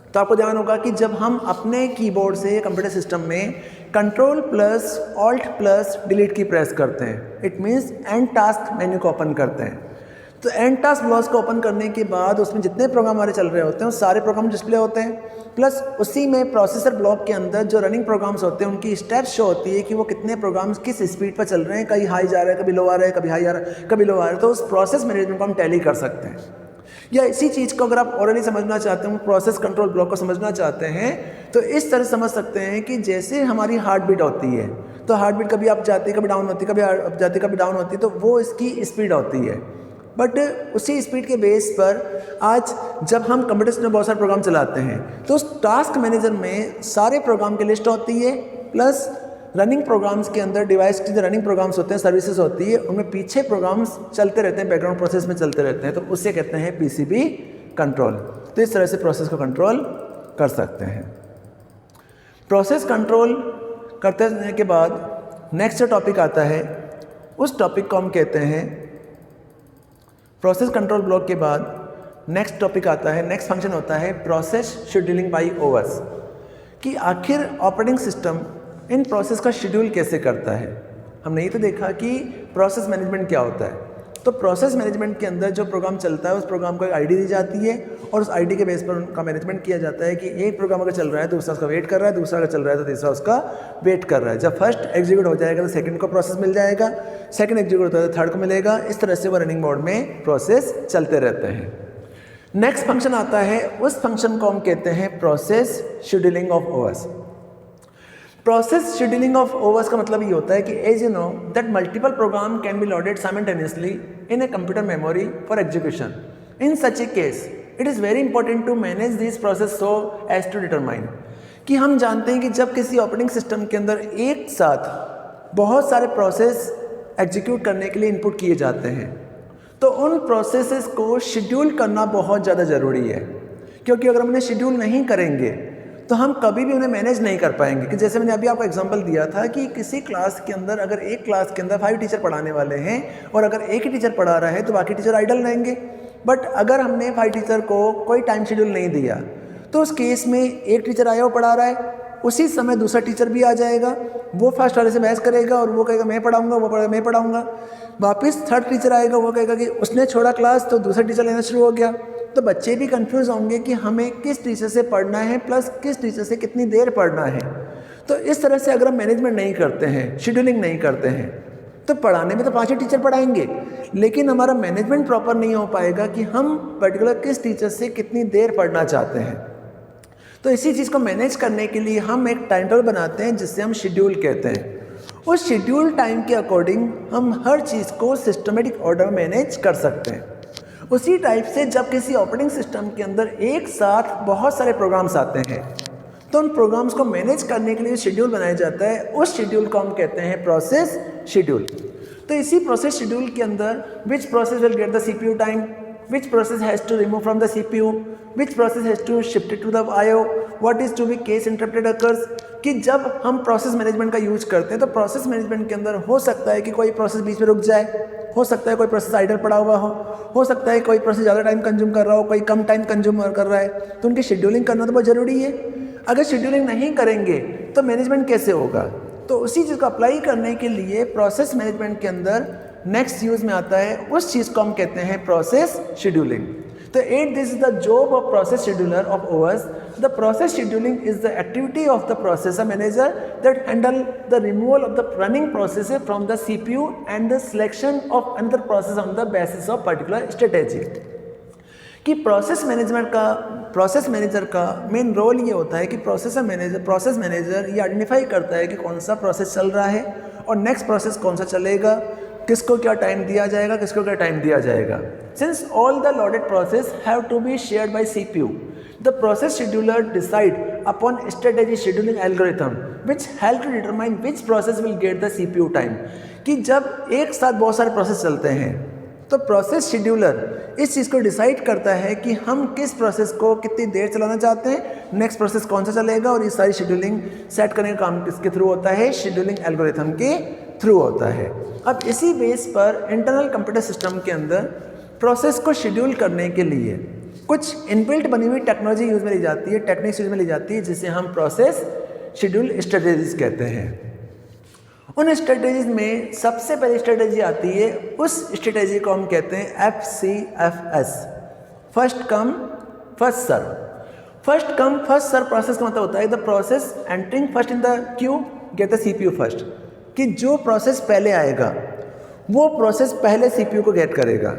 तो आपको ध्यान होगा कि जब हम अपने कीबोर्ड से कंप्यूटर सिस्टम में control plus alt plus delete की प्रेस करते हैं, it means and task menu को ओपन करते हैं। तो एंड टास्क ब्लॉक्स को ओपन करने के बाद उसमें जितने प्रोग्राम हमारे चल रहे होते हैं वो सारे प्रोग्राम डिस्प्ले होते हैं, प्लस उसी में प्रोसेसर ब्लॉक के अंदर जो रनिंग प्रोग्राम्स होते हैं उनकी स्टेप्स शो होती है कि वो कितने प्रोग्राम्स किस स्पीड पर चल रहे हैं, कहीं हाई जा रहा है, कभी लो आ रहा है, कभी हाई आ रहा है, कभी लो आ रहा है। तो उस प्रोसेस मैनेजमेंट को हम टैली कर सकते हैं। या इसी चीज़ को अगर आप ऑलरेडी समझना चाहते हैं, प्रोसेस कंट्रोल ब्लॉक को समझना चाहते हैं, तो इस तरह समझ सकते हैं कि जैसे हमारी हार्ट बीट होती है तो हार्ट बीट कभी अप जाती है, कभी डाउन होती है, कभी अप जाती है, कभी डाउन होती है, तो वो इसकी स्पीड होती है। बट उसी स्पीड के बेस पर आज जब हम कंप्यूटर में बहुत सारे प्रोग्राम चलाते हैं तो उस टास्क मैनेजर में सारे प्रोग्राम की लिस्ट होती है, प्लस रनिंग प्रोग्राम्स के अंदर डिवाइस के जो रनिंग प्रोग्राम्स होते हैं, सर्विसेज होती है, उनमें पीछे प्रोग्राम्स चलते रहते हैं, बैकग्राउंड प्रोसेस में चलते रहते हैं, तो उससे कहते हैं पीसीबी कंट्रोल। तो इस तरह से प्रोसेस को कंट्रोल कर सकते हैं। प्रोसेस कंट्रोल करते रहने के बाद नेक्स्ट जो टॉपिक आता है उस टॉपिक को हम कहते हैं प्रोसेस कंट्रोल ब्लॉक के बाद नेक्स्ट टॉपिक आता है, नेक्स्ट फंक्शन होता है प्रोसेस शेड्यूलिंग बाय ओवर्स, कि आखिर ऑपरेटिंग सिस्टम इन प्रोसेस का शेड्यूल कैसे करता है। हमने ये तो देखा कि प्रोसेस मैनेजमेंट क्या होता है। तो प्रोसेस मैनेजमेंट के अंदर जो प्रोग्राम चलता है उस प्रोग्राम को एक आईडी दी जाती है और उस आईडी के बेस पर उनका मैनेजमेंट किया जाता है कि एक प्रोग्राम अगर चल रहा है तो दूसरा उसका वेट कर रहा है, दूसरा अगर चल रहा है तो तीसरा उसका वेट कर रहा है। जब फर्स्ट एग्जीक्यूट हो जाएगा तो सेकंड को प्रोसेस मिल जाएगा, सेकंड एग्जीक्यूट होता है तो थर्ड को मिलेगा। इस तरह से वो रनिंग मोड में प्रोसेस चलते रहते हैं। नेक्स्ट फंक्शन आता है, उस फंक्शन को हम कहते हैं process scheduling of OS. Process scheduling of OS का मतलब ये होता है कि as you know that multiple program can be loaded simultaneously in a computer memory for execution. In such a case it is very important to manage this process so as to determine, कि हम जानते हैं कि जब किसी operating system के अंदर एक साथ बहुत सारे प्रोसेस एग्जीक्यूट करने के लिए इनपुट किए जाते हैं तो उन प्रोसेसेस को शेड्यूल करना बहुत ज़्यादा ज़रूरी है, क्योंकि अगर हम उन्हें शेड्यूल नहीं करेंगे तो हम कभी भी उन्हें मैनेज नहीं कर पाएंगे। कि जैसे मैंने अभी आपको एग्जांपल दिया था कि किसी क्लास के अंदर अगर एक क्लास के अंदर 5 टीचर पढ़ाने वाले हैं और अगर एक ही टीचर पढ़ा रहा है तो बाकी टीचर आइडल रहेंगे। बट अगर हमने 5 टीचर को कोई टाइम शेड्यूल नहीं दिया तो उस केस में एक टीचर आया वो पढ़ा रहा है, उसी समय दूसरा टीचर भी आ जाएगा, वो फर्स्ट वाले से बहस करेगा और वो कहेगा मैं पढ़ाऊंगा, वो कहेगा मैं पढ़ाऊंगा। वापस थर्ड टीचर आएगा, वो कहेगा कि उसने छोड़ा क्लास तो दूसरा टीचर लेना शुरू हो गया। तो बच्चे भी कंफ्यूज होंगे कि हमें किस टीचर से पढ़ना है प्लस किस टीचर से कितनी देर पढ़ना है। तो इस तरह से अगर हम मैनेजमेंट नहीं करते हैं, शेड्यूलिंग नहीं करते हैं, तो पढ़ाने में तो 5 ही टीचर पढ़ाएंगे, लेकिन हमारा मैनेजमेंट प्रॉपर नहीं हो पाएगा कि हम पर्टिकुलर किस टीचर से कितनी देर पढ़ना चाहते हैं। तो इसी चीज़ को मैनेज करने के लिए हम एक टाइम टेबल बनाते हैं जिससे हम शेड्यूल कहते हैं। उस शेड्यूल टाइम के अकॉर्डिंग हम हर चीज़ को सिस्टमेटिक ऑर्डर मैनेज कर सकते हैं। उसी टाइप से जब किसी ऑपरेटिंग सिस्टम के अंदर एक साथ बहुत सारे प्रोग्राम्स आते हैं तो उन प्रोग्राम्स को मैनेज करने के लिए शेड्यूल बनाया जाता है। उस शेड्यूल को हम कहते हैं प्रोसेस शेड्यूल। तो इसी प्रोसेस शेड्यूल के अंदर which process will get the CPU time, which process has to remove from the CPU, which process has to shift it to the IO, what is to be case interrupted occurs. कि जब हम process management का use करते हैं तो process management के अंदर हो सकता है कि कोई प्रोसेस बीच में रुक जाए, हो सकता है कोई प्रोसेस आइडल पड़ा हुआ हो सकता है कोई प्रोसेस ज़्यादा टाइम कंज्यूम कर रहा हो, कोई कम टाइम कंज्यूम कर रहा है। तो उनकी शेड्यूलिंग करना तो बहुत ज़रूरी है। अगर शेड्यूलिंग नहीं करेंगे तो मैनेजमेंट कैसे होगा। तो उसी चीज़ को अप्लाई करने के लिए प्रोसेस मैनेजमेंट के अंदर नेक्स्ट यूज़ में आता है, उस चीज़ को हम कहते हैं प्रोसेस शेड्यूलिंग। तो this is the job of process scheduler of overs. The process scheduling is the activity of the processor manager that handle the removal of the running process from the CPU and the selection of another process on the basis of particular strategy. कि process manager का main role ये होता है कि process manager ये identify करता है कि कौन सा प्रोसेस चल रहा है और नेक्स्ट प्रोसेस कौन सा चलेगा, किसको क्या टाइम दिया जाएगा, किसको क्या टाइम दिया जाएगा। Since all the loaded process have to be shared by CPU, the process scheduler decide upon strategy scheduling algorithm which help to determine which process will get the CPU time. कि जब एक साथ बहुत सारे process चलते हैं तो process scheduler इस चीज़ को डिसाइड करता है कि हम किस प्रोसेस को कितनी देर चलाना चाहते हैं, नेक्स्ट प्रोसेस कौन सा चलेगा, और ये सारी शेड्यूलिंग सेट करने का काम किसके थ्रू होता है, शेड्यूलिंग एल्गोरिथम के थ्रू होता है। अब इसी बेस पर इंटरनल कंप्यूटर सिस्टम के अंदर प्रोसेस को शेड्यूल करने के लिए कुछ इनबिल्ट बनी हुई टेक्नोलॉजी यूज़ में ली जाती है, टेक्निक्स यूज़ में ली जाती है, जिसे हम प्रोसेस शेड्यूल स्ट्रेटेजीज कहते हैं। उन स्ट्रेटेजीज में सबसे पहली स्ट्रेटेजी आती है, उस स्ट्रेटेजी को हम कहते हैं FCFS, first come first serve. First come first serve process का मतलब होता है the process entering first in the queue get the CPU first. कि जो प्रोसेस पहले आएगा वो प्रोसेस पहले सीपीयू को गेट करेगा,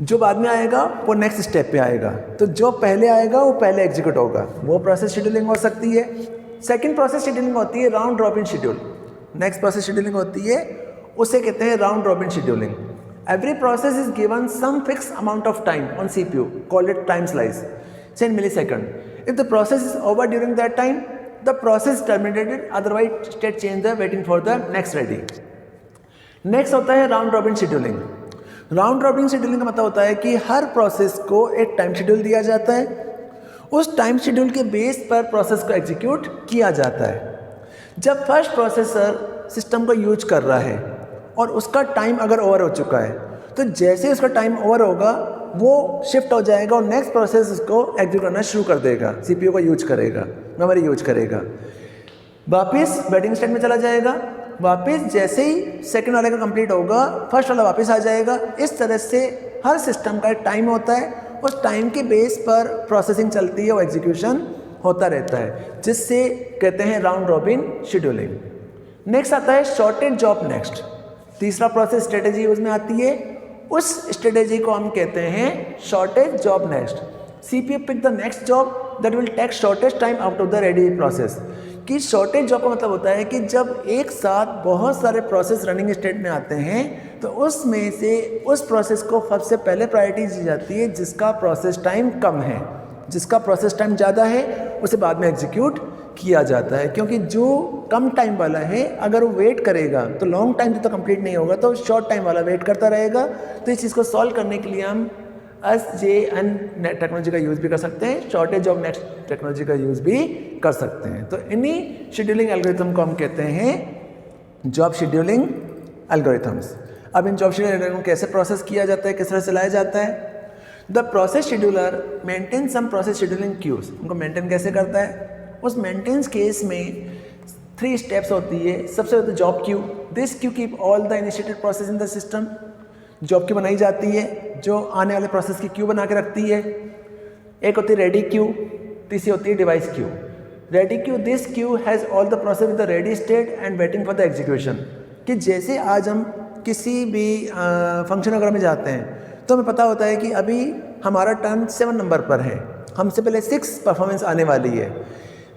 जो बाद में आएगा वो नेक्स्ट स्टेप पे आएगा। तो जो पहले आएगा वो पहले एग्जीक्यूट होगा, वो प्रोसेस शेड्यूलिंग हो सकती है। सेकेंड प्रोसेस शेड्यूलिंग होती है round robin schedule. Next process scheduling होती है, उसे कहते हैं round robin scheduling. Every process is given some fix amount of time on CPU called it time slice, say in millisecond. If the process is over during that time, the process is terminated, otherwise state change the waiting for the next ready. Next होता है round robin scheduling. Round robin scheduling का मतलब होता है कि हर process को एक time schedule दिया जाता है, उस टाइम शेड्यूल के बेस पर प्रोसेस को एग्जीक्यूट किया जाता है। जब फर्स्ट प्रोसेसर सिस्टम को यूज कर रहा है और उसका टाइम अगर ओवर हो चुका है, तो जैसे ही उसका टाइम ओवर होगा वो शिफ्ट हो जाएगा और नेक्स्ट प्रोसेस उसको एग्जीक्यूट करना शुरू कर देगा, सीपीयू को यूज करेगा, मेमोरी यूज करेगा, वापस वेटिंग स्टेट में चला जाएगा। वापस जैसे ही सेकंड वाले का कंप्लीट होगा फर्स्ट वाला वापस आ जाएगा। इस तरह से हर सिस्टम का एक टाइम होता है, उस टाइम के बेस पर प्रोसेसिंग चलती है, वो एग्जीक्यूशन होता रहता है, जिससे कहते हैं राउंड रॉबिन शेड्यूलिंग। नेक्स्ट आता है शॉर्टेज जॉब नेक्स्ट। तीसरा प्रोसेस स्ट्रेटेजी यूज में आती है, उस स्ट्रेटेजी को हम कहते हैं shortest job next. CPU pick the next job that will take shortest time out of the ready process. कि शॉर्टेज जॉब का मतलब होता है कि जब एक साथ बहुत सारे प्रोसेस रनिंग स्टेट में आते हैं तो उसमें से उस प्रोसेस को सबसे पहले प्रायोरिटी दी जाती है जिसका प्रोसेस टाइम कम है। जिसका प्रोसेस टाइम ज़्यादा है उसे बाद में एग्जीक्यूट किया जाता है, क्योंकि जो कम टाइम वाला है अगर वो वेट करेगा तो लॉन्ग टाइम तो कंप्लीट नहीं होगा, तो शॉर्ट टाइम वाला वेट करता रहेगा। तो इस चीज़ को सॉल्व करने के लिए हम SJN टेक्नोलॉजी का यूज़ भी कर सकते हैं, शॉर्टेज ऑफ नेक्स्ट टेक्नोलॉजी का यूज़ भी कर सकते हैं। तो इन्हीं शेड्यूलिंग एल्गोरिथम को हम कहते हैं जॉब शेड्यूलिंग एल्गोरिथम्स। अब इन जॉब शेड्यूलिंग एल्गोरिथम कैसे प्रोसेस किया जाता है, किस तरह से लाया जाता है। The process scheduler maintain some process scheduling queues. उनको मेंटेन कैसे करता है, उस मेंटेनेंस केस में 3 स्टेप्स होती है। सबसे पहले job queue, this Q keep all the initiated process in the system. Job queue बनाई जाती है जो आने वाले प्रोसेस की क्यू बना के रखती है। एक होती है रेडी क्यू, तीसरी होती है device Q. Ready queue, this Q has all the process with the ready state and waiting for the execution. कि जैसे आज हम किसी भी फंक्शन वगैरह में जाते हैं तो हमें पता होता है कि अभी हमारा टर्न 7 नंबर पर है, हमसे पहले 6 परफॉर्मेंस आने वाली है।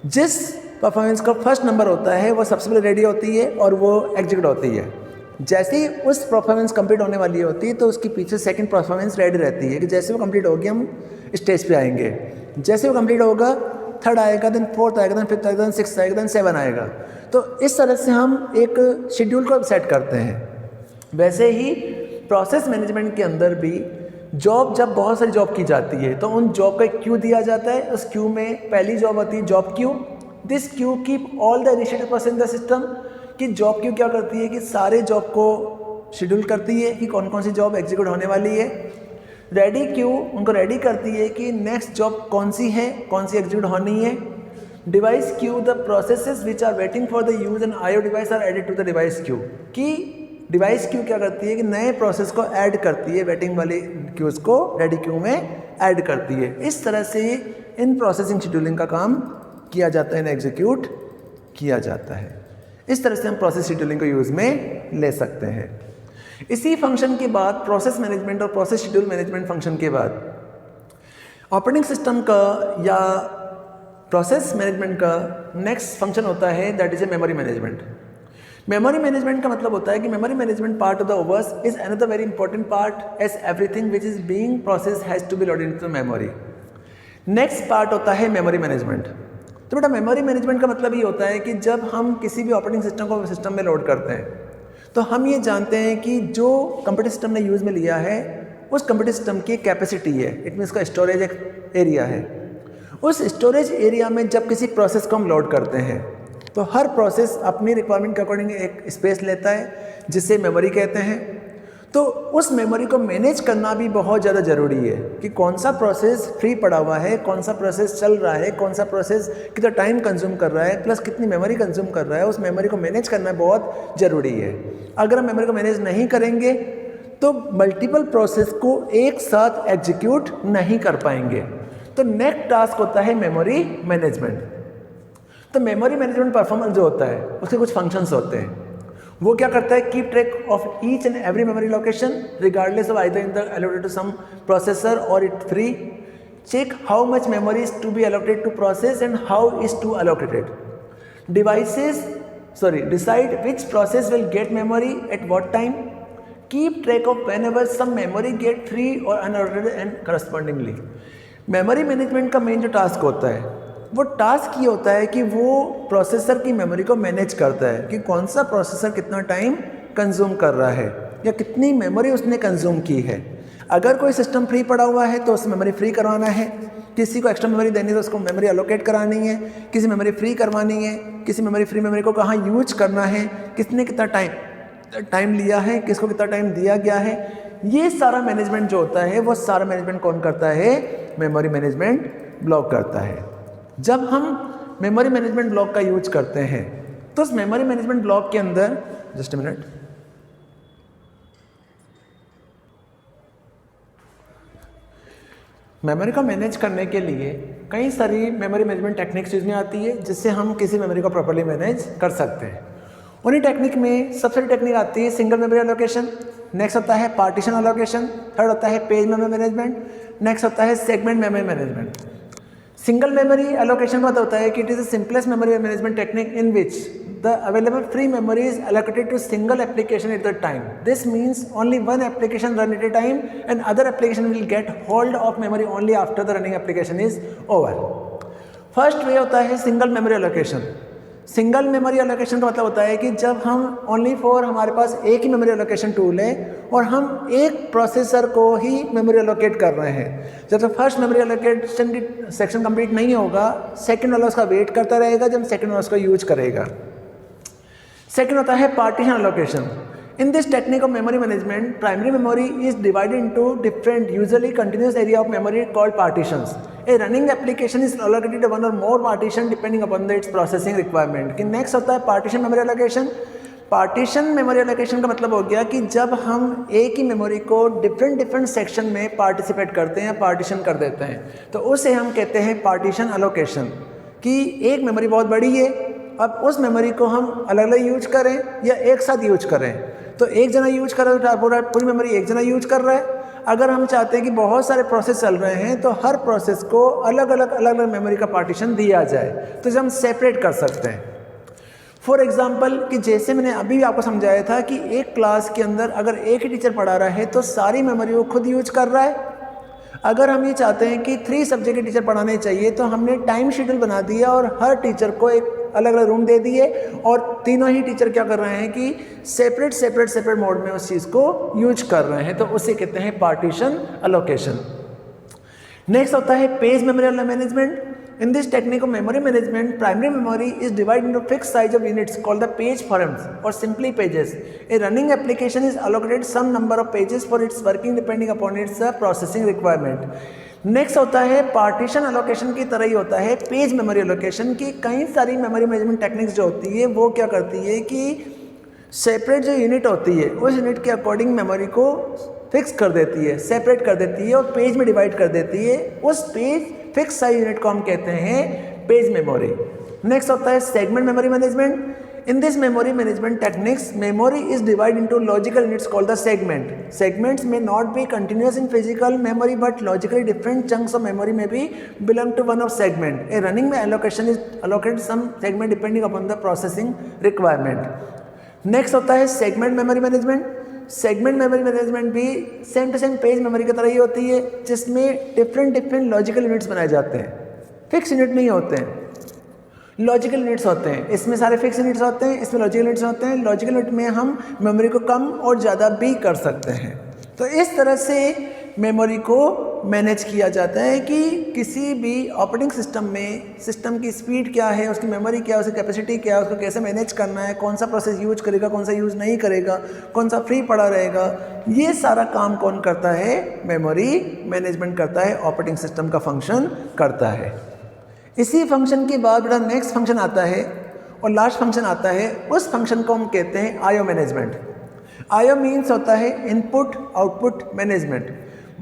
जिस परफॉर्मेंस का फर्स्ट नंबर होता है वो सबसे पहले रेडी होती है और वो एग्जीक्यूट होती है। जैसे ही उस परफॉर्मेंस कंप्लीट होने वाली होती है तो उसके पीछे सेकंड परफॉर्मेंस रेडी रहती है कि जैसे वो कंप्लीट होगी हम स्टेज पे आएंगे। जैसे वो कंप्लीट होगा थर्ड आएगा, देन फोर्थ आएगा, देन फिफ्थ आएगा, देन सिक्स्थ आएगा, देन 7 आएगा। तो इस तरह से हम एक शेड्यूल को सेट करते हैं। वैसे ही प्रोसेस मैनेजमेंट के अंदर भी जब बहुत सारी जॉब की जाती है तो उन जॉब का एक क्यू दिया जाता है। उस क्यू में पहली जॉब होती है job queue, this Q keep all the initiated process in the system. कि जॉब क्यू क्या करती है कि सारे जॉब को शेड्यूल करती है कि कौन कौन सी जॉब एग्जीक्यूट होने वाली है। रेडी क्यू उनको रेडी करती है कि नेक्स्ट जॉब कौन सी है, कौन सी एग्जीक्यूट होनी है। Device queue, the processes which are waiting for the use and IO device are added to the device queue. कि डिवाइस क्यू क्या करती है कि नए प्रोसेस को ऐड करती है, वेटिंग वाली क्यूज़ को रेडी क्यू में ऐड करती है। इस तरह से इन प्रोसेसिंग शेड्यूलिंग का काम किया जाता है, एग्जीक्यूट किया जाता है। इस तरह से हम प्रोसेस शेड्यूलिंग को यूज़ में ले सकते हैं। इसी फंक्शन के बाद प्रोसेस मैनेजमेंट और प्रोसेस शेड्यूल मैनेजमेंट फंक्शन के बाद ऑपरेटिंग सिस्टम का या प्रोसेस मैनेजमेंट का नेक्स्ट फंक्शन होता है that is a memory management. Memory management का मतलब होता है कि memory management part of the OS is another very important part as everything which is being process has to be loaded into memory. Next part होता है memory management. तो बेटा memory management का मतलब ये होता है कि जब हम किसी भी ऑपरेटिंग सिस्टम को सिस्टम में लोड करते हैं तो हम ये जानते हैं कि जो कंप्यूटर सिस्टम ने यूज़ में लिया है उस कंप्यूटर सिस्टम की कैपेसिटी है, इट मीन्स का स्टोरेज एरिया है। उस स्टोरेज एरिया में जब किसी प्रोसेस को हम लोड करते हैं तो हर प्रोसेस अपनी रिक्वायरमेंट के अकॉर्डिंग एक स्पेस लेता है जिसे मेमोरी कहते हैं। तो उस मेमोरी को मैनेज करना भी बहुत ज़्यादा ज़रूरी है कि कौन सा प्रोसेस फ्री पड़ा हुआ है, कौन सा प्रोसेस चल रहा है, कौन सा प्रोसेस कितना टाइम कंज्यूम कर रहा है, प्लस कितनी मेमोरी कंज्यूम कर रहा है। उस मेमोरी को मैनेज करना बहुत ज़रूरी है। अगर हम मेमोरी को मैनेज नहीं करेंगे तो मल्टीपल प्रोसेस को एक साथ एग्जीक्यूट नहीं कर पाएंगे। तो नेक्स्ट टास्क होता है मेमोरी मैनेजमेंट। तो मेमोरी मैनेजमेंट परफॉर्मेंस जो होता है उसके कुछ फंक्शंस होते हैं। वो क्या करता है, keep track of each and every memory location regardless of either in the allocated to some processor और it free, check how much memory is to be allocated to process and how is to allocated, decide which process will get memory at what time, keep track of whenever some memory get free or unallocated and correspondingly। Memory management का main जो task होता है वो task ये होता है कि वो प्रोसेसर की मेमोरी को मैनेज करता है कि कौन सा प्रोसेसर कितना टाइम कंज्यूम कर रहा है या कितनी मेमोरी उसने कंज्यूम की है। अगर कोई सिस्टम फ्री पड़ा हुआ है तो उस मेमोरी फ्री करवाना है, किसी को एक्स्ट्रा मेमोरी देनी है तो उसको मेमोरी अलोकेट करानी है, किसी मेमोरी फ्री करवानी है, किसी मेमोरी फ्री मेमोरी को कहाँ यूज करना है, किसने कितना टाइम लिया है, किसको कितना टाइम दिया गया है। ये सारा मैनेजमेंट जो होता है वो सारा मैनेजमेंट कौन करता है, मेमोरी मैनेजमेंट ब्लॉक करता है। जब हम मेमोरी मैनेजमेंट ब्लॉक का यूज करते हैं तो उस मेमोरी मैनेजमेंट ब्लॉक के अंदर जस्ट अ मिनट, मेमोरी को मैनेज करने के लिए कई सारी मेमोरी मैनेजमेंट टेक्निक्स यूज में आती है जिससे हम किसी मेमोरी को प्रॉपर्ली मैनेज कर सकते हैं। उन्हीं टेक्निक में सबसे बड़ी टेक्निक आती है सिंगल मेमोरी एलोकेशन, नेक्स्ट होता है पार्टीशन एलोकेशन, थर्ड होता है पेज मेमोरी मैनेजमेंट, नेक्स्ट होता है segment memory management. Single memory allocation का होता है कि it is the simplest memory management technique in which the available free memory is allocated to single application at the time. This means only one application run at a time and other application will get hold of memory only after the running application is over. First way होता है single memory allocation. Single memory allocation का मतलब होता है कि जब हम only for हमारे पास एक ही मेमोरी एलोकेशन टूल है और हम एक प्रोसेसर को ही मेमोरी एलोकेट कर रहे हैं। जब तक फर्स्ट मेमोरी एलोकेशन की सेक्शन कंप्लीट नहीं होगा सेकंड वाला उसका वेट करता रहेगा जब सेकंड वाला उसका यूज करेगा। सेकंड होता है partition allocation. In this technique of memory management, primary memory is divided into different, usually continuous area of memory called partitions. A running application is allocated one or more partition depending upon the its processing requirement. कि next होता है partition memory allocation. Partition memory allocation का मतलब हो गया कि जब हम एक ही मेमोरी को डिफरेंट सेक्शन में पार्टिसिपेट करते हैं, पार्टीशन कर देते हैं, तो उसे हम कहते हैं पार्टीशन एलोकेशन। कि एक मेमोरी बहुत बड़ी है, अब उस मेमोरी को हम अलग अलग यूज करें या एक साथ यूज करें। तो एक जना यूज कर रहा है, पूरी मेमोरी एक जना यूज कर रहा है। अगर हम चाहते हैं कि बहुत सारे प्रोसेस चल रहे हैं तो हर प्रोसेस को अलग अलग मेमोरी का पार्टीशन दिया जाए, तो इसे हम सेपरेट कर सकते हैं। फॉर एग्जाम्पल कि जैसे मैंने अभी भी आपको समझाया था कि एक क्लास के अंदर अगर एक ही टीचर पढ़ा रहा है तो सारी मेमोरी वो खुद यूज कर रहा है। अगर हम ये चाहते हैं कि 3 सब्जेक्ट के टीचर पढ़ाने चाहिए तो हमने टाइम शेड्यूल बना दिया और हर टीचर को एक अलग अलग रूम दे दिए और तीनों ही टीचर क्या कर रहे हैं कि सेपरेट मोड में उस चीज़ को यूज कर रहे हैं, तो उसे कहते हैं पार्टीशन एलोकेशन। नेक्स्ट होता है page memory management. In this technique of memory management, primary memory is divided into fixed size of units called the page forms or simply pages. A running application is allocated some number of pages for its working depending upon its processing requirement. Next होता है partition allocation की तरह ही होता है page memory allocation की। कई सारी memory management techniques जो होती है वो क्या करती है कि सेपरेट जो यूनिट होती है उस यूनिट के अकॉर्डिंग मेमोरी को फिक्स कर देती है, सेपरेट कर देती है और पेज में डिवाइड कर देती है। उस पेज फिक्स साइज यूनिट को हम कहते हैं पेज मेमोरी। नेक्स्ट होता है segment memory management. In this memory management techniques, memory is divided into logical units called the segment. Segments may not be continuous in physical memory, but logically different chunks of memory may be belong to one of segment. A running allocation is allocated some segment depending upon the processing requirement. Next होता है segment memory management. Segment memory management भी same to same page memory की तरह ही होती है, जिसमें different logical units बनाए जाते हैं। फिक्स यूनिट नहीं होते हैं, लॉजिकल यूनिट्स होते हैं। इसमें सारे फिक्स यूनिट्स होते हैं, इसमें लॉजिकल यूनिट्स होते हैं। लॉजिकल यूनिट में हम मेमोरी को कम और ज़्यादा भी कर सकते हैं। तो इस तरह से मेमोरी को मैनेज किया जाता है कि किसी भी ऑपरेटिंग सिस्टम में सिस्टम की स्पीड क्या है, उसकी मेमोरी क्या है, उसकी कैपेसिटी क्या है, उसको कैसे मैनेज करना है, कौन सा प्रोसेस यूज करेगा, कौन सा यूज़ नहीं करेगा, कौन सा फ्री पड़ा रहेगा, ये सारा काम कौन करता है? मेमोरी मैनेजमेंट करता है, ऑपरेटिंग सिस्टम का फंक्शन करता है। इसी फंक्शन के बाद बेटा नेक्स्ट फंक्शन आता है और लास्ट फंक्शन आता है। उस फंक्शन को हम कहते हैं आईओ मैनेजमेंट। आईओ मीन्स होता है इनपुट आउटपुट मैनेजमेंट।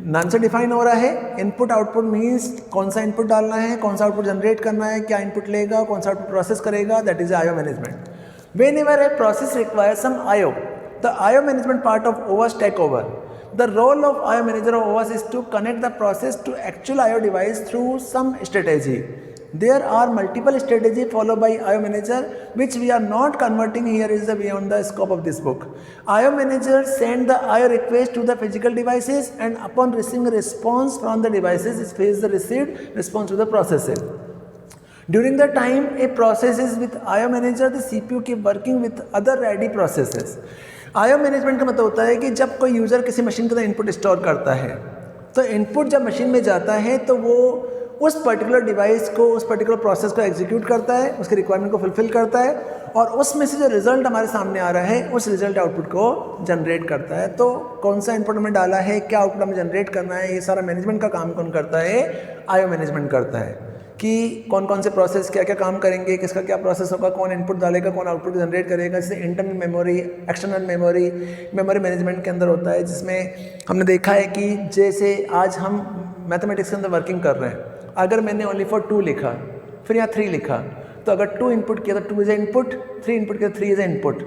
नाम से डिफाइन हो रहा है। इनपुट आउटपुट मीन्स कौन सा इनपुट डालना है, कौन सा आउटपुट जनरेट करना है, क्या इनपुट लेगा, कौन सा आउटपुट प्रोसेस करेगा, that is IO management. Whenever a process require some IO, the IO management part of OS take over. The role of IO manager of OS is to connect the process to actual IO device through some strategy. There are multiple strategies followed by IO manager which we are not converting here is beyond the scope of this book. IO manager send the IO request to the physical devices and upon receiving a response from the devices it feeds the received response to the processor. During the time a process is with IO manager, the CPU keep working with other ready processes. IO management का मतलब होता है कि जब कोई user किसी machine के अंदर इनपुट स्टोर करता है तो इनपुट जब मशीन में जाता है तो वो उस पर्टिकुलर डिवाइस को, उस पर्टिकुलर प्रोसेस को एग्जीक्यूट करता है, उसके रिक्वायरमेंट को फुलफिल करता है और उसमें से जो रिजल्ट हमारे सामने आ रहा है उस रिजल्ट आउटपुट को जनरेट करता है। तो कौन सा इनपुट हमें डाला है, क्या आउटपुट हमें जनरेट करना है, ये सारा मैनेजमेंट का काम कौन करता है? आईओ मैनेजमेंट करता है कि कौन कौन से प्रोसेस क्या क्या काम करेंगे, किसका क्या प्रोसेस होगा, कौन इनपुट डालेगा, कौन आउटपुट जनरेट करेगा। जैसे internal memory, external memory memory management के अंदर होता है, जिसमें हमने देखा है कि जैसे आज हम मैथमेटिक्स के अंदर वर्किंग कर रहे हैं, अगर मैंने ओनली फॉर 2 लिखा फिर यहाँ 3 लिखा तो अगर 2 इनपुट किया तो 2 इज ए इनपुट, 3 इनपुट किया तो 3 इज ए इनपुट।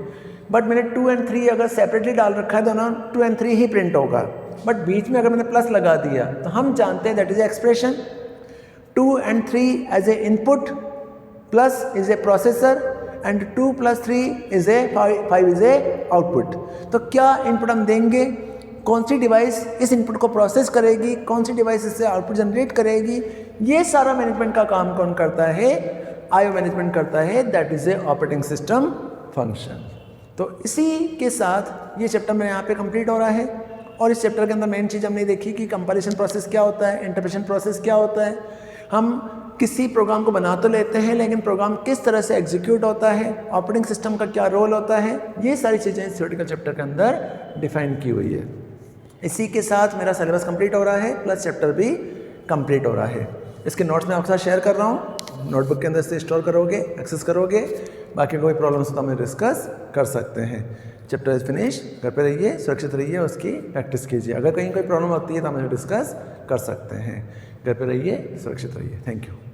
बट मैंने 2 और 3 अगर सेपरेटली डाल रखा है तो ना 2 और 3 ही प्रिंट होगा। बट बीच में अगर मैंने प्लस लगा दिया तो हम जानते हैं that is A expression. 2 and 3 as a input, plus is a processor and 2 plus 3 is a 5 is a output। तो क्या इनपुट हम देंगे, कौन सी डिवाइस इस इनपुट को प्रोसेस करेगी, कौन सी डिवाइस इससे आउटपुट जनरेट करेगी, ये सारा मैनेजमेंट का काम कौन करता है? आईओ मैनेजमेंट करता है, that is A operating system function. तो इसी के साथ ये चैप्टर मेरे यहाँ पे कंप्लीट हो रहा है और इस चैप्टर के अंदर मेन चीज़ हमने देखी कि कंपाइलेशन प्रोसेस क्या होता है, इंटरप्रिटेशन प्रोसेस क्या होता है। हम किसी प्रोग्राम को बना तो लेते हैं लेकिन प्रोग्राम किस तरह से एग्जीक्यूट होता है, ऑपरेटिंग सिस्टम का क्या रोल होता है, ये सारी चीज़ें इस थ्योरेटिकल चैप्टर के अंदर डिफाइन की हुई है। इसी के साथ मेरा सिलेबस कंप्लीट हो रहा है प्लस चैप्टर भी कंप्लीट हो रहा है। इसके नोट्स मैं आपके साथ शेयर कर रहा हूँ, नोटबुक के अंदर से स्टोर करोगे, एक्सेस करोगे, बाकी कोई प्रॉब्लम्स तो हम डिस्कस कर सकते हैं। चैप्टर इज फिनिश, घर पे रहिए, सुरक्षित रहिए, उसकी प्रैक्टिस कीजिए। अगर कहीं कोई प्रॉब्लम होती है तो हम डिस्कस कर सकते हैं। घर पे रहिए, सुरक्षित रहिए। Thank you.